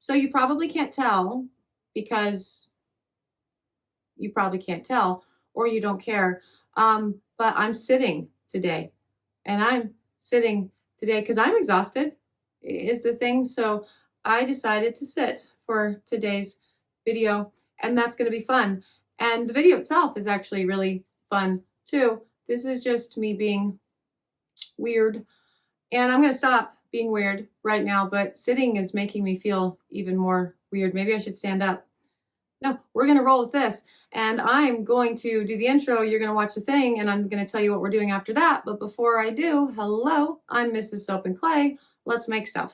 So you probably can't tell because you probably can't tell or you don't care. But I'm sitting today and I'm sitting today because I'm exhausted is the thing. So I decided to sit for today's video and that's going to be fun. And the video itself is actually really fun too. This is just me being weird and I'm going to stop being weird right now, but sitting is making me feel even more weird. Maybe I should stand up. No, we're going to roll with this. And I'm going to do the intro. You're going to watch the thing, and I'm going to tell you what we're doing after that. But before I do, hello, I'm Mrs. Soap and Clay. Let's make stuff.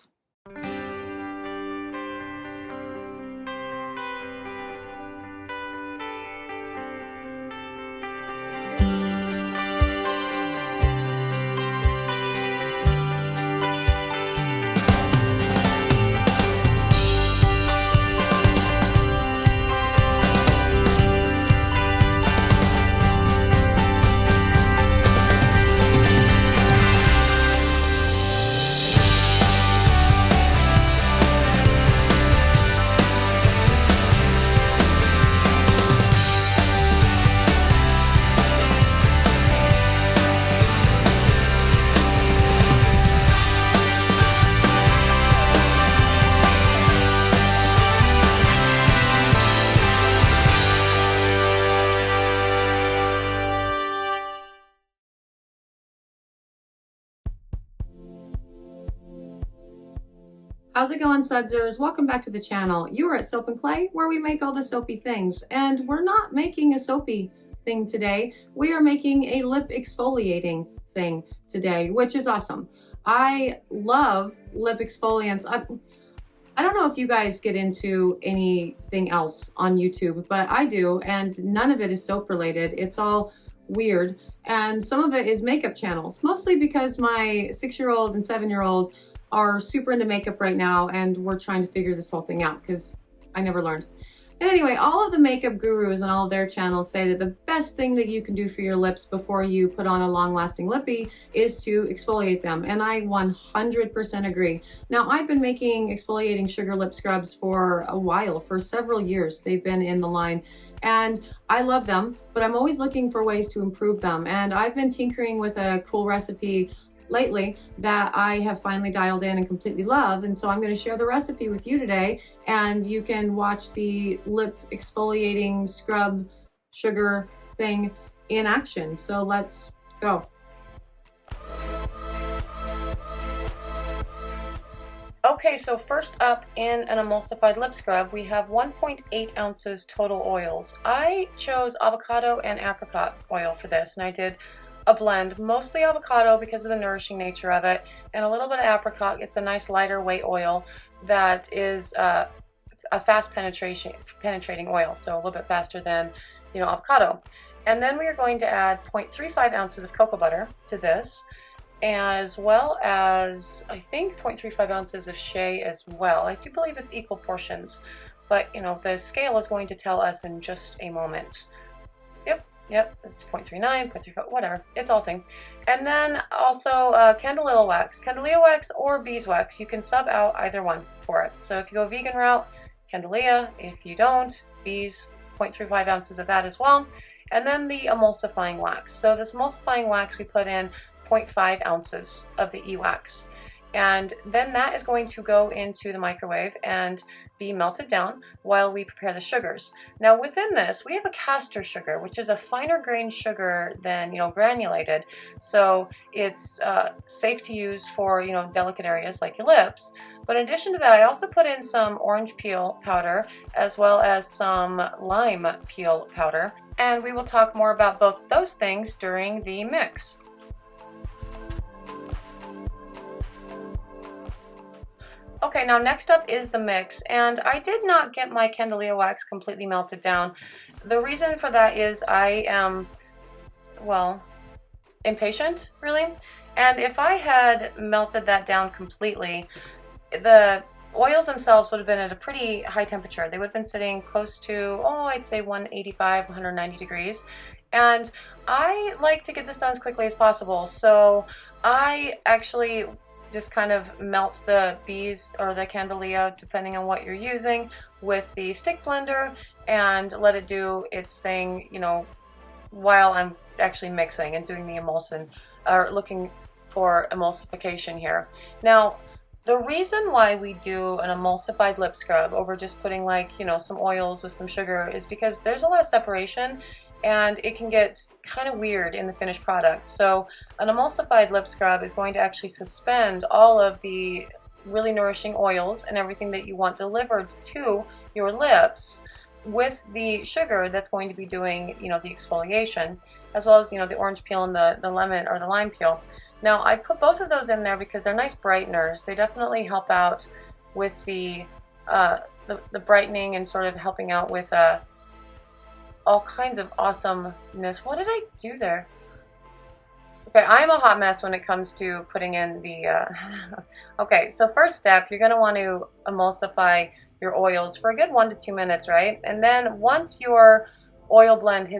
How's it going, Sudsers? Welcome back to the channel. You are at Soap and Clay, where we make all the soapy things. And we're not making a soapy thing today. We are making a lip exfoliating thing today, which is awesome. I love lip exfoliants. I don't know if you guys get into anything else on YouTube, but I do, and none of it is soap related. It's all weird. And some of it is makeup channels, mostly because my 6-year-old and 7-year-old are super into makeup right now and we're trying to figure this whole thing out because I never learned. And anyway, all of the makeup gurus and all of their channels say that the best thing that you can do for your lips before you put on a long-lasting lippy is to exfoliate them. And I 100% agree. Now, I've been making exfoliating sugar lip scrubs for a while, for several years. They've been in the line. And I love them, but I'm always looking for ways to improve them. And I've been tinkering with a cool recipe lately that I have finally dialed in and completely love. And so I'm going to share the recipe with you today, and you can watch the lip exfoliating scrub sugar thing in action. So let's go. Okay, so first up in an emulsified lip scrub, we have 1.8 ounces total oils. I chose avocado and apricot oil for this, and I did a blend, mostly avocado because of the nourishing nature of it, and a little bit of apricot. It's a nice lighter weight oil that is a fast penetrating oil, so a little bit faster than, avocado. And then we are going to add 0.35 ounces of cocoa butter to this, as well as I think 0.35 ounces of shea as well. I do believe it's equal portions, but the scale is going to tell us in just a moment. Yep, it's 0.39, 0.35, whatever. It's all thing. And then also candelilla wax. Candelilla wax or beeswax. You can sub out either one for it. So if you go vegan route, candelilla. If you don't, bees, 0.35 ounces of that as well. And then the emulsifying wax. So this emulsifying wax, we put in 0.5 ounces of the e-wax. And then that is going to go into the microwave and be melted down while we prepare the sugars. Now within this, we have a castor sugar, which is a finer grain sugar than, granulated. So it's safe to use for, delicate areas like your lips. But in addition to that, I also put in some orange peel powder as well as some lime peel powder. And we will talk more about both of those things during the mix. Okay, now next up is the mix, and I did not get my candelilla wax completely melted down. The reason for that is I am, impatient, really. And if I had melted that down completely, the oils themselves would have been at a pretty high temperature. They would have been sitting close to, I'd say 185, 190 degrees. And I like to get this done as quickly as possible, so I actually just kind of melt the bees or the candelilla, depending on what you're using, with the stick blender and let it do its thing, you know, while I'm actually mixing and doing the emulsion, or looking for emulsification here. Now, the reason why we do an emulsified lip scrub over just putting, like, you know, some oils with some sugar is because there's a lot of separation and it can get kind of weird in the finished product. So an emulsified lip scrub is going to actually suspend all of the really nourishing oils and everything that you want delivered to your lips with the sugar that's going to be doing, you know, the exfoliation, as well as, you know, the orange peel and the lemon or the lime peel. Now, I put both of those in there because they're nice brighteners. They definitely help out with the brightening and sort of helping out with all kinds of awesomeness. What did I do there? Okay, I'm a hot mess when it comes to putting in the okay, so first step, you're going to want to emulsify your oils for a good 1 to 2 minutes, right? And then once your oil blend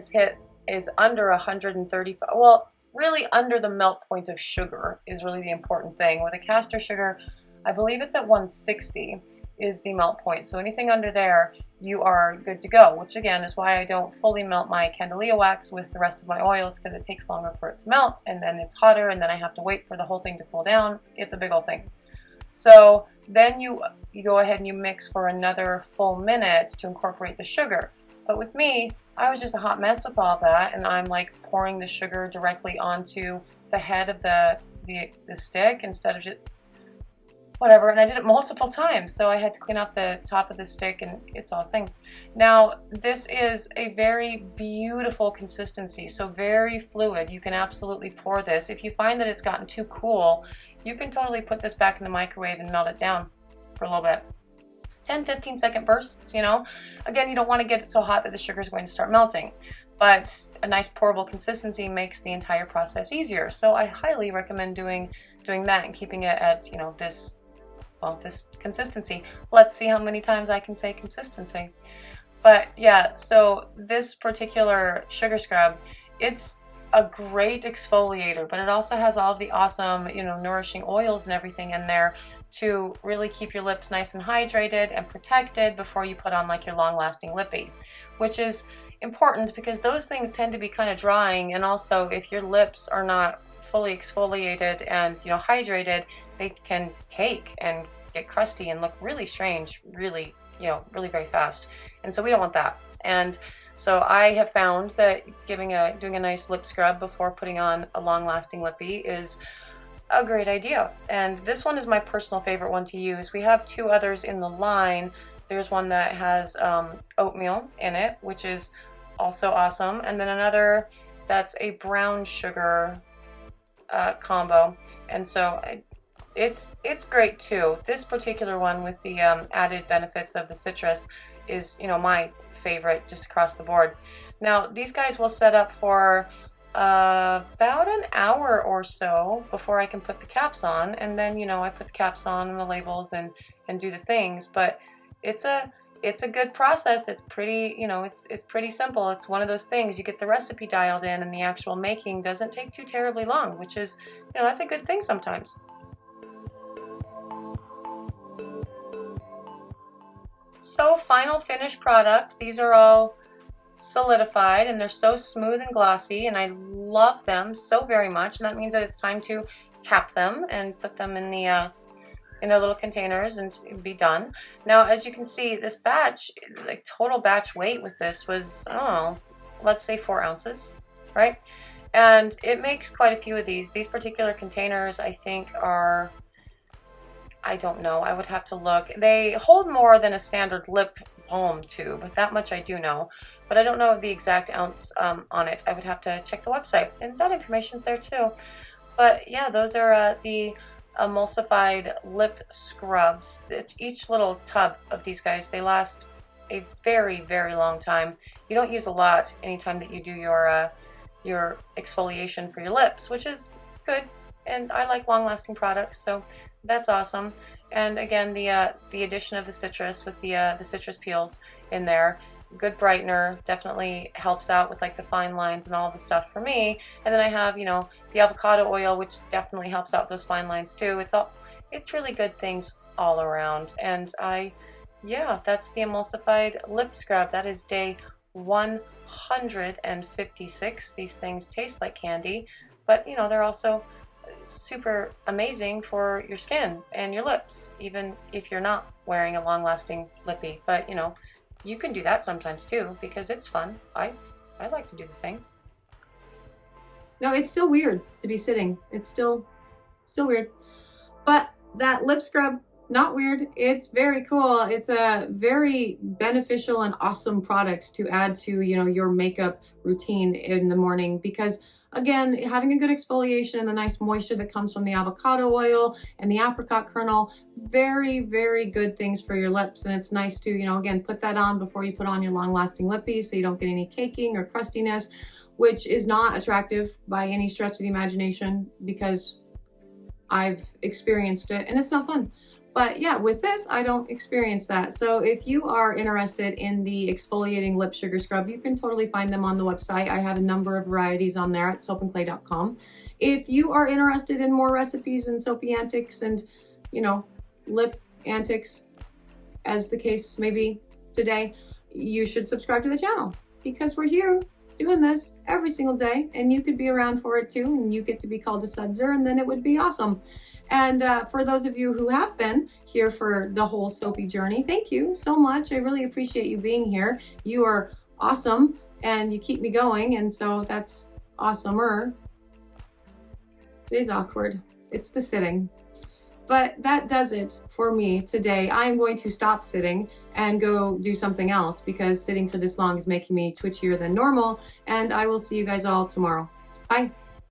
is under 135, well, really under the melt point of sugar is really the important thing. With a castor sugar, I believe it's at 160 is the melt point. So anything under there, you are good to go, which again is why I don't fully melt my candelilla wax with the rest of my oils, because it takes longer for it to melt, and then it's hotter, and then I have to wait for the whole thing to cool down. It's a big old thing. So then you go ahead and you mix for another full minute to incorporate the sugar. But with me, I was just a hot mess with all that, and I'm like pouring the sugar directly onto the head of the stick instead of just whatever, and I did it multiple times, so I had to clean up the top of the stick, and it's all a thing. Now, this is a very beautiful consistency, so very fluid. You can absolutely pour this. If you find that it's gotten too cool, you can totally put this back in the microwave and melt it down for a little bit. 10-15 second bursts, you know. Again, you don't want to get it so hot that the sugar is going to start melting, but a nice pourable consistency makes the entire process easier. So I highly recommend doing that and keeping it at, you know, this consistency. Let's see how many times I can say consistency. But yeah, so this particular sugar scrub, it's a great exfoliator, but it also has all of the awesome, you know, nourishing oils and everything in there to really keep your lips nice and hydrated and protected before you put on like your long-lasting lippy, which is important because those things tend to be kind of drying, and also if your lips are not fully exfoliated and, you know, hydrated, they can cake and get crusty and look really strange, really, you know, really very fast. And so we don't want that. And so I have found that doing a nice lip scrub before putting on a long-lasting lippy is a great idea. And this one is my personal favorite one to use. We have two others in the line. There's one that has oatmeal in it, which is also awesome. And then another that's a brown sugar combo. And so it's great too. This particular one with the added benefits of the citrus is, you know, my favorite just across the board. Now these guys will set up for about an hour or so before I can put the caps on, and then, you know, I put the caps on and the labels and do the things. But it's a good process. It's pretty, you know, it's pretty simple. It's one of those things, you get the recipe dialed in and the actual making doesn't take too terribly long, which is, you know, that's a good thing sometimes. So final finished product, these are all solidified and they're so smooth and glossy, and I love them so very much, and that means that it's time to cap them and put them in the in their little containers and be done. Now, as you can see, this batch, like total batch weight with this was, oh, let's say 4 ounces, right? And it makes quite a few of these. These particular containers, I think, are, I don't know, I would have to look. They hold more than a standard lip balm tube, that much I do know, but I don't know the exact ounce on it. I would have to check the website, and that information's there too. But yeah, those are the emulsified lip scrubs. Each little tub of these guys, they last a very, very long time. You don't use a lot anytime that you do your exfoliation for your lips, which is good, and I like long-lasting products, so that's awesome. And again, the addition of the citrus with the citrus peels in there, good brightener, definitely helps out with like the fine lines and all the stuff for me. And then I have, you know, the avocado oil, which definitely helps out those fine lines too. It's all, it's really good things all around. And yeah, that's the emulsified lip scrub. That is day 156. These things taste like candy, but you know, they're also super amazing for your skin and your lips, even if you're not wearing a long-lasting lippy. But you know, you can do that sometimes too because it's fun. I like to do the thing. No, it's still weird to be sitting. It's still weird. But that lip scrub, not weird. It's very cool. It's a very beneficial and awesome product to add to, you know, your makeup routine in the morning, because again, having a good exfoliation and the nice moisture that comes from the avocado oil and the apricot kernel, very, very good things for your lips. And it's nice to, you know, again, put that on before you put on your long-lasting lippies so you don't get any caking or crustiness, which is not attractive by any stretch of the imagination, because I've experienced it and it's not fun. But yeah, with this, I don't experience that. So if you are interested in the exfoliating lip sugar scrub, you can totally find them on the website. I have a number of varieties on there at soapandclay.com. If you are interested in more recipes and soapy antics and, you know, lip antics, as the case may be today, you should subscribe to the channel, because we're here doing this every single day and you could be around for it too, and you get to be called a sudzer, and then it would be awesome. And for those of you who have been here for the whole soapy journey, thank you so much. I really appreciate you being here. You are awesome and you keep me going, and so that's awesomer. Today's awkward. It's the sitting. But that does it for me today. I'm going to stop sitting and go do something else, because sitting for this long is making me twitchier than normal, and I will see you guys all tomorrow. Bye.